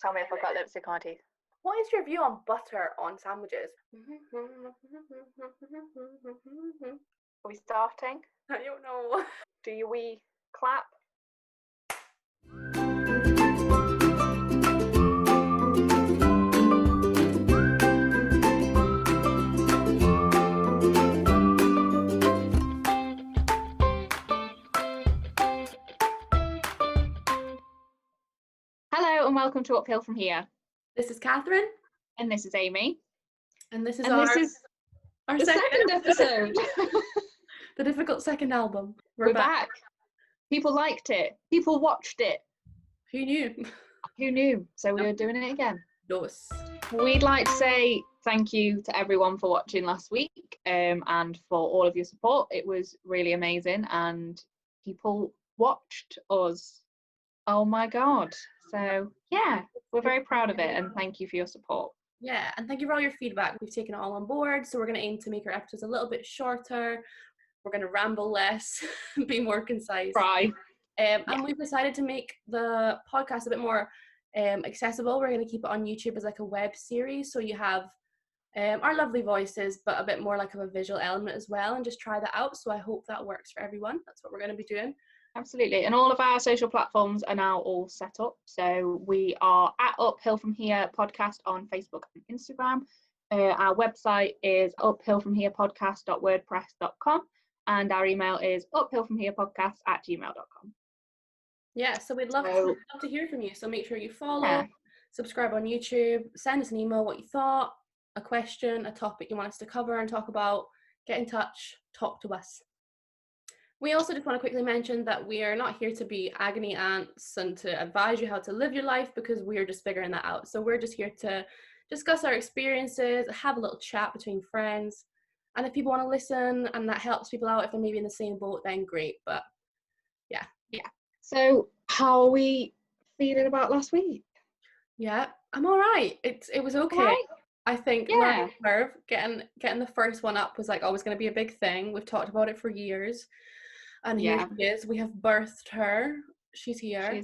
Tell me if I've got lipstick on my teeth. What is your view on butter on sandwiches? Are we starting? I don't know. Do we clap? Hello and welcome to Uphill From Here. This is Cathryn. And this is Amy. And this is our the second episode. The difficult second album. We're back. People liked it. People watched it. Who knew? Who knew? So we are doing it again. Yes. We'd like to say thank you to everyone for watching last week and for all of your support. It was really amazing and people watched us. Oh my God. So yeah, we're very proud of it and thank you for your support. Yeah, and thank you for all your feedback. We've taken it all on board, so we're going to aim to make our episodes a little bit shorter. We're going to ramble less, be more concise. Try. And we've decided to make the podcast a bit more accessible. We're going to keep it on YouTube as like a web series, so you have our lovely voices, but a bit more like of a visual element as well, and just try that out. So I hope that works for everyone. That's what we're going to be doing. Absolutely, and all of our social platforms are now all set up. So we are at Uphill From Here podcast on Facebook and Instagram. Our website is uphillfromherepodcast.wordpress.com and our email is uphillfromherepodcast@gmail.com. Yeah, so we'd love to hear from you. So make sure you follow, subscribe on YouTube, send us an email what you thought, a question, a topic you want us to cover and talk about. Get in touch, talk to us. We also just want to quickly mention that we are not here to be agony aunts and to advise you how to live your life, because we're just figuring that out. So we're just here to discuss our experiences, have a little chat between friends. And if people want to listen and that helps people out, if they're maybe in the same boat, then great. But yeah. So how are we feeling about last week? Yeah, I'm all right. It was okay. Right? I think learning curve, getting the first one up was like always going to be a big thing. We've talked about it for years. And here she is. We have birthed her. She's here.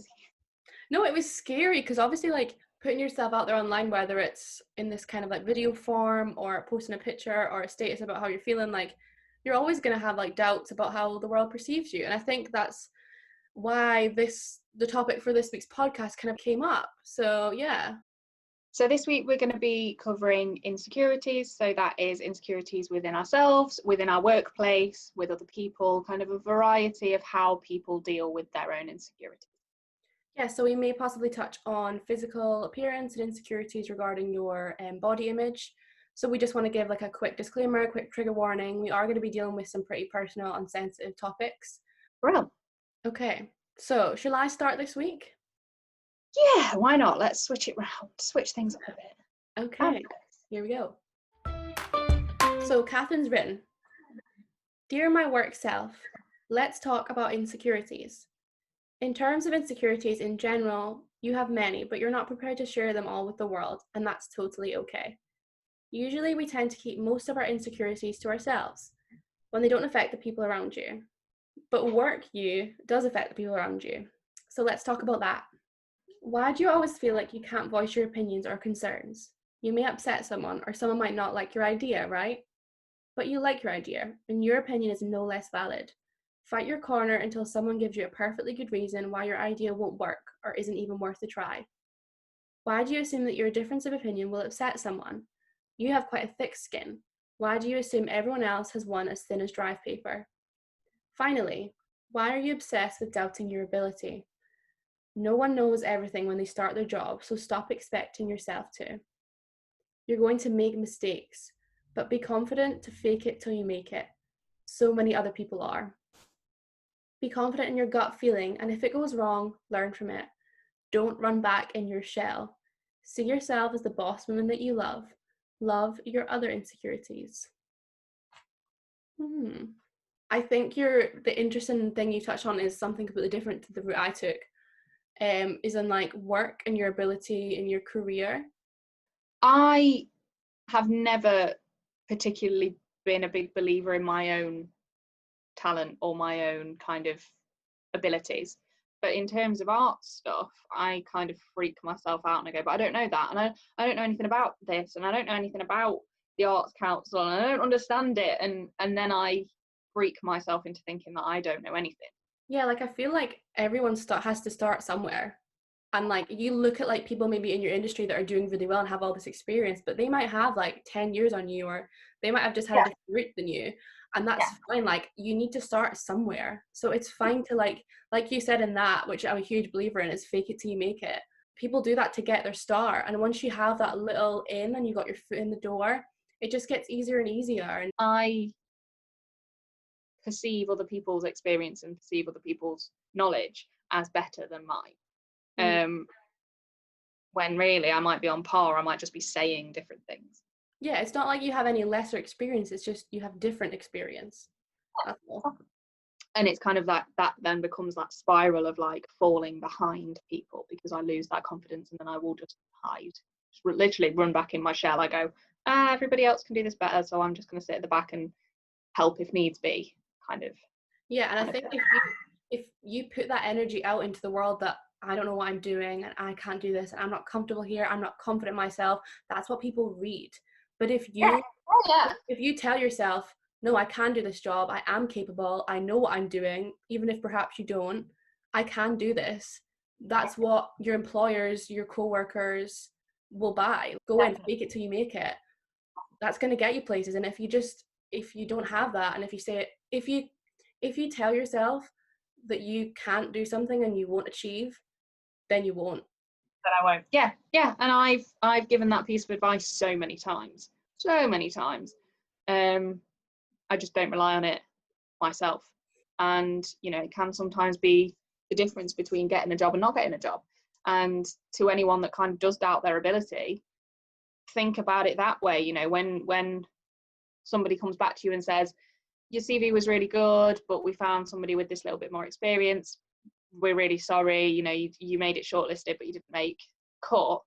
No, it was scary because obviously like putting yourself out there online, whether it's in this kind of like video form or posting a picture or a status about how you're feeling, like you're always going to have like doubts about how the world perceives you. And I think that's why the topic for this week's podcast kind of came up. So yeah. So this week we're going to be covering insecurities. So that is insecurities within ourselves, within our workplace, with other people, kind of a variety of how people deal with their own insecurities. Yeah, so we may possibly touch on physical appearance and insecurities regarding your body image. So we just want to give like a quick disclaimer, a quick trigger warning. We are going to be dealing with some pretty personal and sensitive topics. Brilliant. Okay, so shall I start this week? Yeah, why not? Let's switch it round, switch things up a bit. Okay, here we go. So Cathryn's written, "Dear my work self, let's talk about insecurities. In terms of insecurities in general, you have many, but you're not prepared to share them all with the world, and that's totally okay. Usually we tend to keep most of our insecurities to ourselves when they don't affect the people around you. But work you does affect the people around you. So let's talk about that. Why do you always feel like you can't voice your opinions or concerns? You may upset someone, or someone might not like your idea, right? But you like your idea, and your opinion is no less valid. Fight your corner until someone gives you a perfectly good reason why your idea won't work or isn't even worth a try. Why do you assume that your difference of opinion will upset someone? You have quite a thick skin. Why do you assume everyone else has one as thin as drive paper? Finally, why are you obsessed with doubting your ability? No one knows everything when they start their job, so stop expecting yourself to. You're going to make mistakes, but be confident to fake it till you make it. So many other people are. Be confident in your gut feeling, and if it goes wrong, learn from it. Don't run back in your shell. See yourself as the boss woman that you love. Love your other insecurities." I think the interesting thing you touched on is something completely different to the route I took. Is in like work and your ability in your career. I have never particularly been a big believer in my own talent or my own kind of abilities, But in terms of art stuff, I kind of freak myself out and I go, but I don't know that, and I don't know anything about this, and I don't know anything about the Arts Council, and I don't understand it, and then I freak myself into thinking that I don't know anything. Yeah, like I feel like everyone has to start somewhere. And like you look at like people maybe in your industry that are doing really well and have all this experience, but they might have like 10 years on you, or they might have just had a different route than you. And that's fine. Like you need to start somewhere. So it's fine to like you said in that, which I'm a huge believer in, is fake it till you make it. People do that to get their start. And once you have that little in and you got your foot in the door, it just gets easier and easier. And I perceive other people's experience and perceive other people's knowledge as better than mine. When really I might be on par, I might just be saying different things. Yeah, it's not like you have any lesser experience, it's just you have different experience. That's all. And it's kind of that then becomes that spiral of like falling behind people, because I lose that confidence and then I will just hide, just literally run back in my shell. I go, everybody else can do this better, so I'm just going to sit at the back and help if needs be, kind of. Yeah, and I think if you put that energy out into the world that I don't know what I'm doing and I can't do this and I'm not comfortable here, I'm not confident in myself, that's what people read. But if you tell yourself, no, I can do this job, I am capable, I know what I'm doing, even if perhaps you don't, I can do this, that's what your employers, your co-workers will buy. Go in, fake it till you make it. That's going to get you places. And if you don't have that, and if you tell yourself that you can't do something and you won't achieve, then you won't. Then I won't. Yeah. And I've given that piece of advice so many times. I just don't rely on it myself. And, it can sometimes be the difference between getting a job and not getting a job. And to anyone that kind of does doubt their ability, think about it that way. When somebody comes back to you and says, your CV was really good, but we found somebody with this little bit more experience, we're really sorry, you made it shortlisted, but you didn't make cut.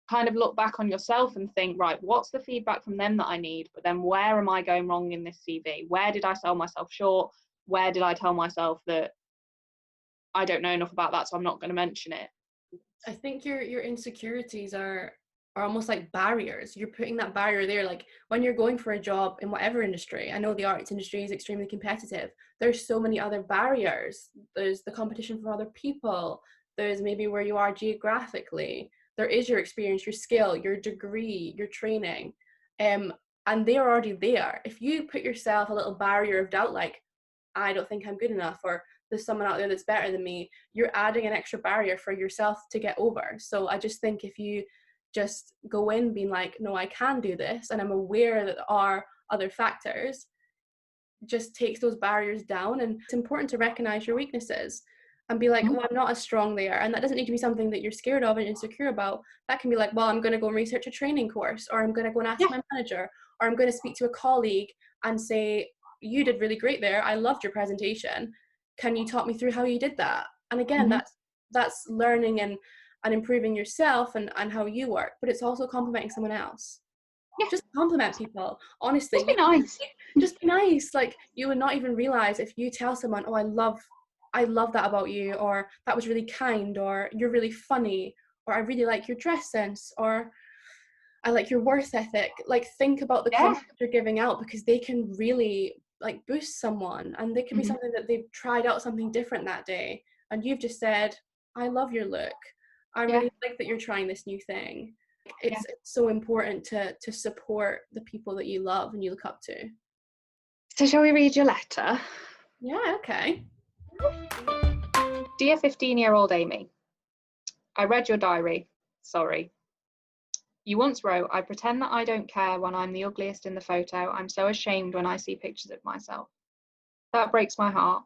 Kind of look back on yourself and think, right, what's the feedback from them that I need? But then where am I going wrong in this CV? Where did I sell myself short? Where did I tell myself that I don't know enough about that, so I'm not going to mention it? I think your insecurities are almost like barriers. You're putting that barrier there. Like when you're going for a job in whatever industry, I know the arts industry is extremely competitive. There's so many other barriers. There's the competition from other people. There's maybe where you are geographically. There is your experience, your skill, your degree, your training. And they're already there. If you put yourself a little barrier of doubt, like, I don't think I'm good enough, or there's someone out there that's better than me, you're adding an extra barrier for yourself to get over. So I just think if you just go in being like, no, I can do this, and I'm aware that there are other factors, just takes those barriers down. And it's important to recognize your weaknesses and be like, well, I'm not as strong there. And that doesn't need to be something that you're scared of and insecure about. That can be like, well, I'm going to go and research a training course, or I'm going to go and ask my manager, or I'm going to speak to a colleague and say, you did really great there, I loved your presentation, can you talk me through how you did that? And again, that's learning and improving yourself and how you work, but it's also complimenting someone else. Just compliment people, honestly. Just be nice. Just be nice. Like, you would not even realize if you tell someone, oh, I love that about you, or that was really kind, or you're really funny, or I really like your dress sense, or I like your work ethic. Like, think about the compliments you're giving out, because they can really like boost someone, and they could be something that they've tried out something different that day, and you've just said, I love your look, I really like that you're trying this new thing. It's so important to support the people that you love and you look up to. So shall we read your letter? Yeah, okay. Dear 15-year-old Amy, I read your diary. Sorry. You once wrote, I pretend that I don't care when I'm the ugliest in the photo. I'm so ashamed when I see pictures of myself. That breaks my heart.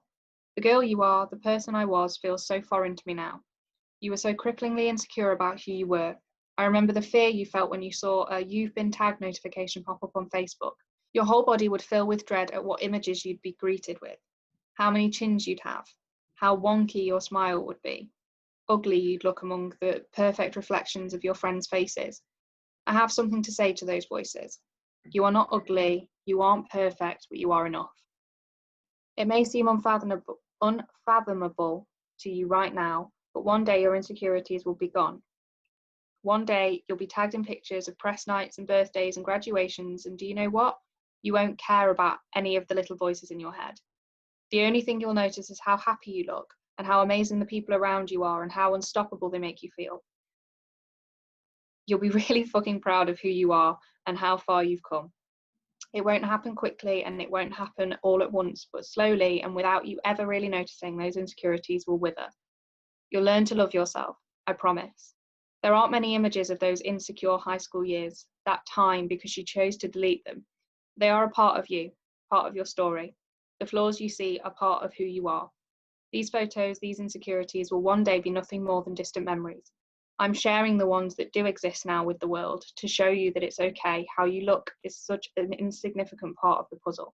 The girl you are, the person I was, feels so foreign to me now. You were so cripplingly insecure about who you were. I remember the fear you felt when you saw a "you've been tagged" notification pop up on Facebook. Your whole body would fill with dread at what images you'd be greeted with. How many chins you'd have. How wonky your smile would be. Ugly you'd look among the perfect reflections of your friends' faces. I have something to say to those voices. You are not ugly, you aren't perfect, but you are enough. It may seem unfathomable to you right now, but one day your insecurities will be gone. One day you'll be tagged in pictures of press nights and birthdays and graduations, and do you know what? You won't care about any of the little voices in your head. The only thing you'll notice is how happy you look and how amazing the people around you are and how unstoppable they make you feel. You'll be really fucking proud of who you are and how far you've come. It won't happen quickly and it won't happen all at once, but slowly and without you ever really noticing, those insecurities will wither. You'll learn to love yourself, I promise. There aren't many images of those insecure high school years, that time because you chose to delete them. They are a part of you, part of your story. The flaws you see are part of who you are. These photos, these insecurities will one day be nothing more than distant memories. I'm sharing the ones that do exist now with the world to show you that it's okay. How you look is such an insignificant part of the puzzle.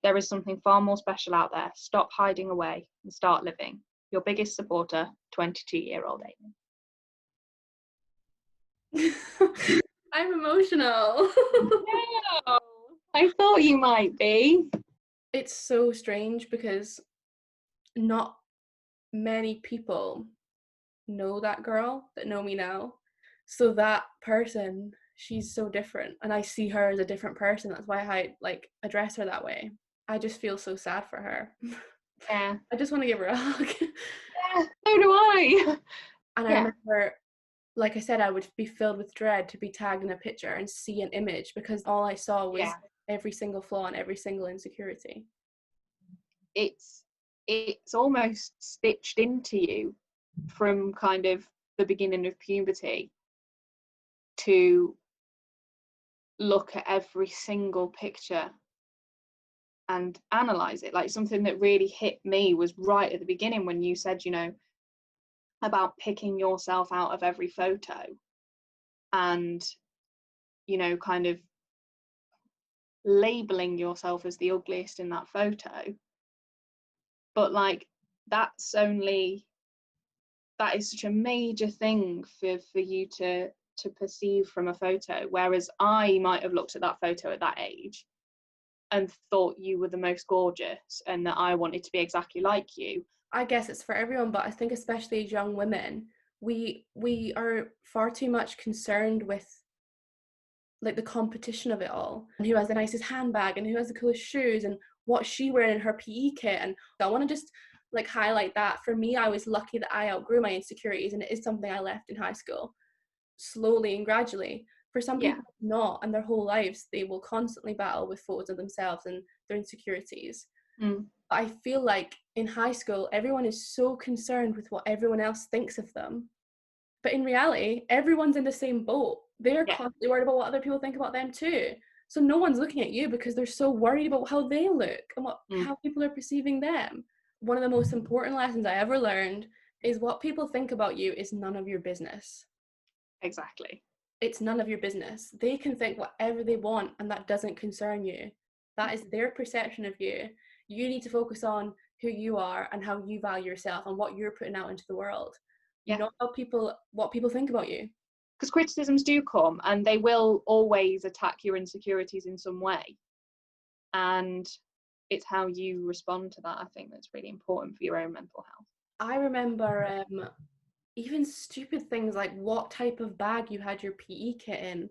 There is something far more special out there. Stop hiding away and start living. Your biggest supporter, 22-year-old Amy. I'm emotional. No, I thought you might be. It's so strange because not many people know that girl that know me now. So that person, she's so different, and I see her as a different person. That's why I address her that way. I just feel so sad for her. Yeah. I just want to give her a hug. Yeah, so do I. And I remember, like I said, I would be filled with dread to be tagged in a picture and see an image, because all I saw was every single flaw and every single insecurity. It's almost stitched into you from kind of the beginning of puberty to look at every single picture and analyze it. Like, something that really hit me was right at the beginning when you said, you know, about picking yourself out of every photo and, you know, kind of labeling yourself as the ugliest in that photo. But like, that is such a major thing for you to perceive from a photo, whereas I might have looked at that photo at that age and thought you were the most gorgeous and that I wanted to be exactly like you. I guess it's for everyone, but I think especially as young women, we are far too much concerned with like the competition of it all, and who has the nicest handbag and who has the coolest shoes and what she wearing in her PE kit. And I want to just like highlight that for me, I was lucky that I outgrew my insecurities, and it is something I left in high school slowly and gradually. For some people not, and their whole lives they will constantly battle with photos of themselves and their insecurities. I feel like in high school everyone is so concerned with what everyone else thinks of them, but in reality everyone's in the same boat. They're constantly worried about what other people think about them too. So no one's looking at you because they're so worried about how they look and how people are perceiving them. One of the most important lessons I ever learned is what people think about you is none of your business. Exactly. It's none of your business. They can think whatever they want, and that doesn't concern you. That is their perception of you. You need to focus on who you are and how you value yourself and what you're putting out into the world. Not what people think about you. Because criticisms do come, and they will always attack your insecurities in some way. And it's how you respond to that, I think, that's really important for your own mental health. I remember even stupid things like what type of bag you had your PE kit in,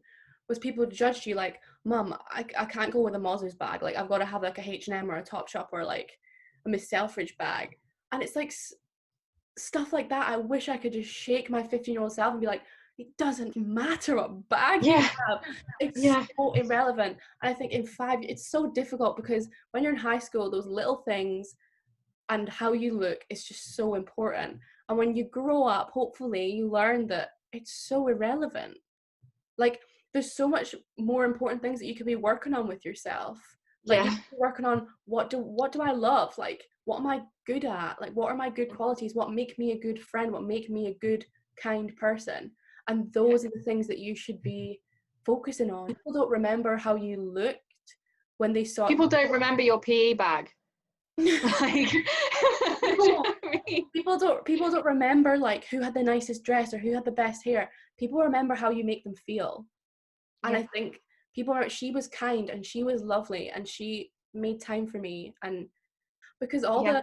was people judged you like, Mum, I can't go with a Moz's bag, like I've got to have like a H&M or a Topshop or like a Miss Selfridge bag. And it's like stuff like that. I wish I could just shake my 15-year-old self and be like, it doesn't matter what bag you have. It's so irrelevant. And I think it's so difficult because when you're in high school, those little things and how you look is just so important. And when you grow up, hopefully you learn that it's so irrelevant. Like, there's so much more important things that you could be working on with yourself. Like, you could be working on what do I love? Like, what am I good at? Like, what are my good qualities? What make me a good friend? What make me a good, kind person? And those are the things that you should be focusing on. People don't remember how you looked when they saw. People don't remember your PE bag. Like, people don't remember like who had the nicest dress or who had the best hair. People remember how you make them feel. And I think she was kind and she was lovely and she made time for me, and because all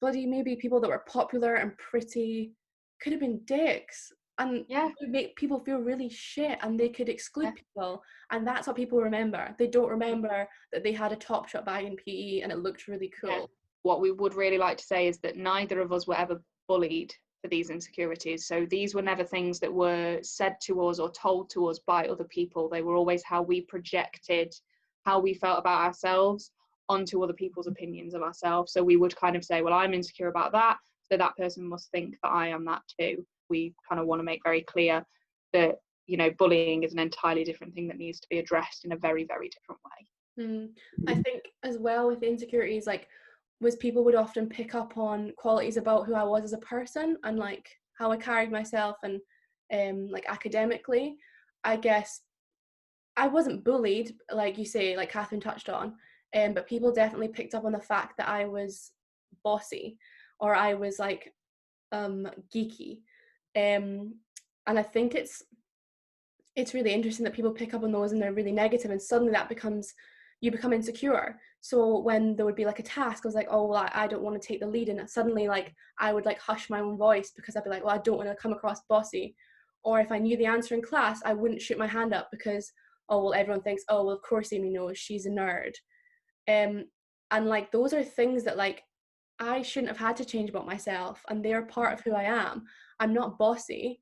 bloody maybe people that were popular and pretty could have been dicks, and would make people feel really shit, and they could exclude people, and that's what people remember. They don't remember that they had a Topshop bag in PE and it looked really cool. What we would really like to say is that neither of us were ever bullied for these insecurities. So these were never things that were said to us or told to us by other people. They were always how we projected how we felt about ourselves onto other people's opinions of ourselves. So we would kind of say, well, I'm insecure about that, so that person must think that I am that too. We kind of want to make very clear that, you know, bullying is an entirely different thing that needs to be addressed in a very, very different way. I think as well with insecurities, like, was people would often pick up on qualities about who I was as a person and like how I carried myself and like academically. I guess I wasn't bullied, like you say, like Cathryn touched on, but people definitely picked up on the fact that I was bossy or I was like geeky. And I think it's really interesting that people pick up on those and they're really negative, and suddenly that becomes, you become insecure. So when there would be like a task, I was like, oh, well, I don't want to take the lead, and suddenly like I would like hush my own voice because I'd be like, well, I don't want to come across bossy. Or if I knew the answer in class, I wouldn't shoot my hand up because, oh, well, everyone thinks, oh, well, of course Amy knows, she's a nerd. And like those are things that like I shouldn't have had to change about myself, and they're part of who I am. I'm not bossy,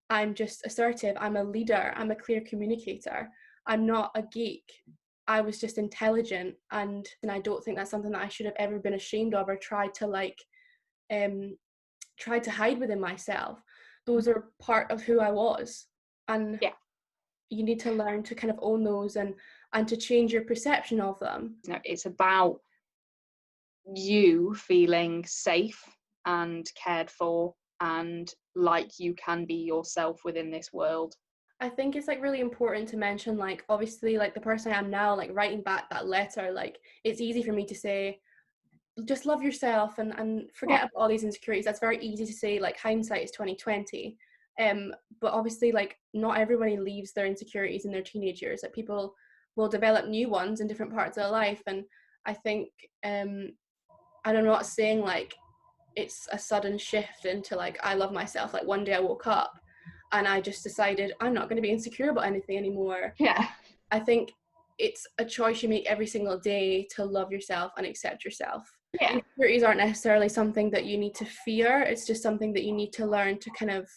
I'm just assertive, I'm a leader, I'm a clear communicator, I'm not a geek, I was just intelligent, and I don't think that's something that I should have ever been ashamed of or tried to like tried to hide within myself. Those are part of who I was, and you need to learn to kind of own those and to change your perception of them. You know, it's about you feeling safe and cared for and like you can be yourself within this world. I think it's like really important to mention, like, obviously, like the person I am now, like writing back that letter, like it's easy for me to say just love yourself and forget about all these insecurities. That's very easy to say, like hindsight is 2020. But obviously, like not everybody leaves their insecurities in their teenage years. Like people will develop new ones in different parts of their life, and I think and I'm not saying like it's a sudden shift into like I love myself. Like one day I woke up and I just decided I'm not going to be insecure about anything anymore. I think it's a choice you make every single day to love yourself and accept yourself. Insecurities aren't necessarily something that you need to fear. It's just something that you need to learn to kind of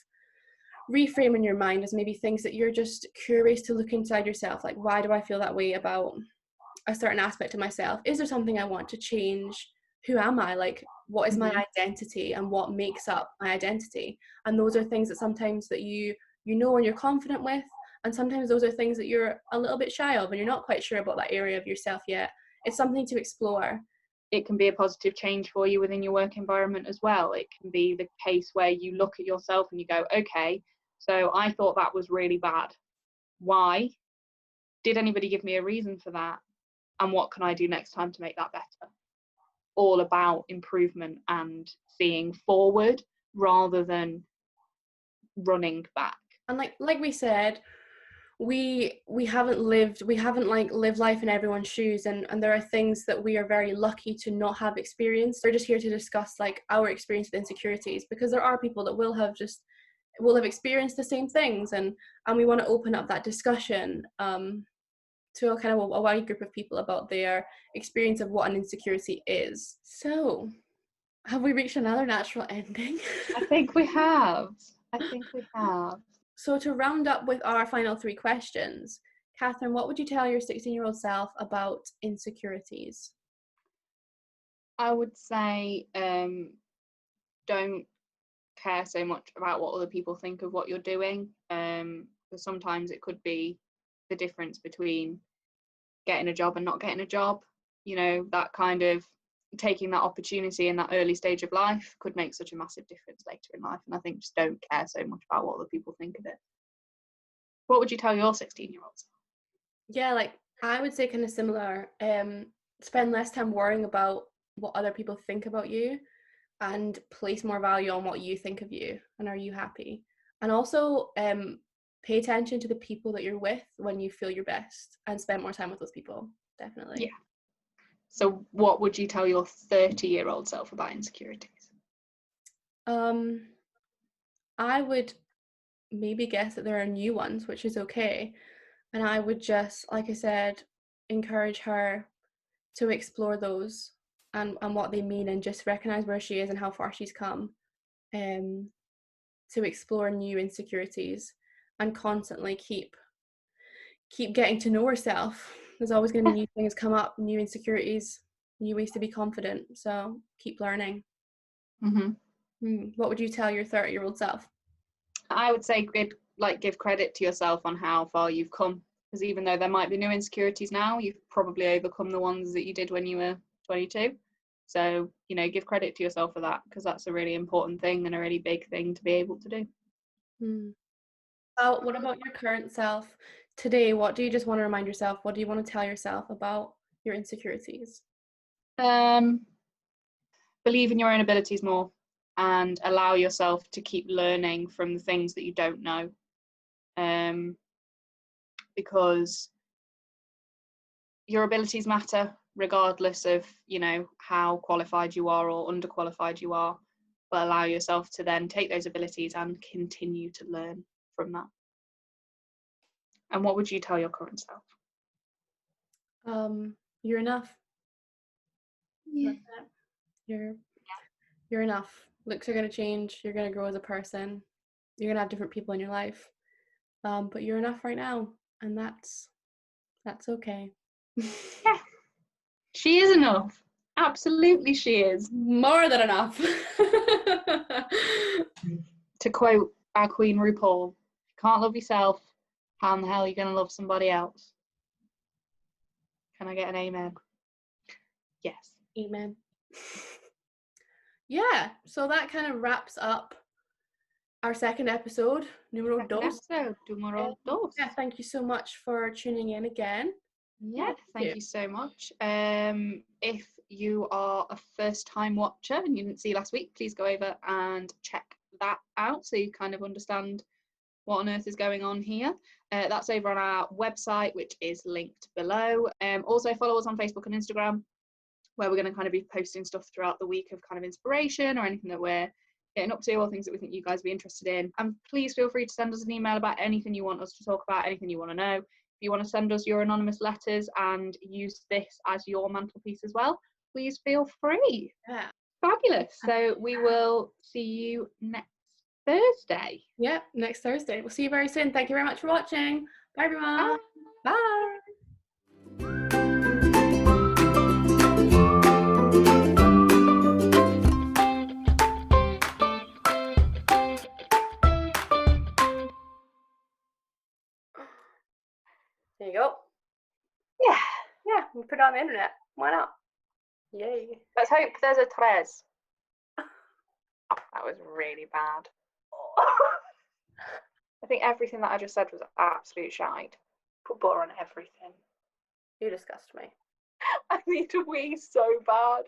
reframe in your mind as maybe things that you're just curious to look inside yourself. Like, why do I feel that way about a certain aspect of myself? Is there something I want to change? Who am I? Like, what is my identity and what makes up my identity? And those are things that sometimes that you know and you're confident with, and sometimes those are things that you're a little bit shy of and you're not quite sure about that area of yourself yet. It's something to explore. It can be a positive change for you within your work environment as well. It can be the case where you look at yourself and you go, okay, so I thought that was really bad. Why? Did anybody give me a reason for that? And what can I do next time to make that better? All about improvement and seeing forward rather than running back. And like we said, we haven't lived life in everyone's shoes, and there are things that we are very lucky to not have experienced. We're just here to discuss like our experience with insecurities, because there are people that will have experienced the same things, and we want to open up that discussion to a kind of a wide group of people about their experience of what an insecurity is. So, have we reached another natural ending? I think we have. So to round up with our final 3 questions, Cathryn, what would you tell your 16-year-old self about insecurities? I would say don't care so much about what other people think of what you're doing, because sometimes it could be the difference between getting a job and not getting a job. You know, that kind of taking that opportunity in that early stage of life could make such a massive difference later in life. And I think just don't care so much about what other people think of it. What would you tell your 16-year-olds? Yeah, like I would say kind of similar. Spend less time worrying about what other people think about you and place more value on what you think of you and are you happy. And also pay attention to the people that you're with when you feel your best and spend more time with those people. Definitely. Yeah. So what would you tell your 30-year-old self about insecurities? I would maybe guess that there are new ones, which is okay. And I would just, like I said, encourage her to explore those and what they mean, and just recognize where she is and how far she's come, to explore new insecurities and constantly keep getting to know herself. There's always going to be new things come up, new insecurities, new ways to be confident. So keep learning. What would you tell your 30-year-old self? I would say give credit to yourself on how far you've come, because even though there might be new insecurities now, you've probably overcome the ones that you did when you were 22. So, give credit to yourself for that, because that's a really important thing and a really big thing to be able to do. What about your current self today? What do you just want to remind yourself? What do you want to tell yourself about your insecurities? Believe in your own abilities more, and allow yourself to keep learning from the things that you don't know. Because your abilities matter regardless of, how qualified you are or underqualified you are, but allow yourself to then take those abilities and continue to learn from that. And what would you tell your current self? You're enough. Yeah. You're enough. Looks are going to change. You're going to grow as a person. You're going to have different people in your life. But you're enough right now, and that's okay. Yeah. She is enough. Absolutely she is. More than enough. To quote our Queen RuPaul, if you can't love yourself, how in the hell are you going to love somebody else? Can I get an amen? Yes. Amen. Yeah, so that kind of wraps up our second episode, numero dos. Numero dos. Yeah, thank you so much for tuning in again. Yeah, thank you so much. If you are a first-time watcher and you didn't see last week, please go over and check that out so you kind of understand what on earth is going on here. That's over on our website, which is linked below. Also follow us on Facebook and Instagram, where we're going to kind of be posting stuff throughout the week of kind of inspiration or anything that we're getting up to, or things that we think you guys will be interested in. And please feel free to send us an email about anything you want us to talk about, anything you want to know. If you want to send us your anonymous letters and use this as your mantelpiece as well, please feel free. Yeah. Fabulous. So we will see you next Thursday. Yeah, next Thursday. We'll see you very soon. Thank you very much for watching. Bye, everyone. Bye. Bye. There you go. Yeah, we put it on the internet. Why not? Yay. Let's hope there's a tres. That was really bad. I think everything that I just said was absolute shite. Put butter on everything. You disgust me. I need to wee so bad.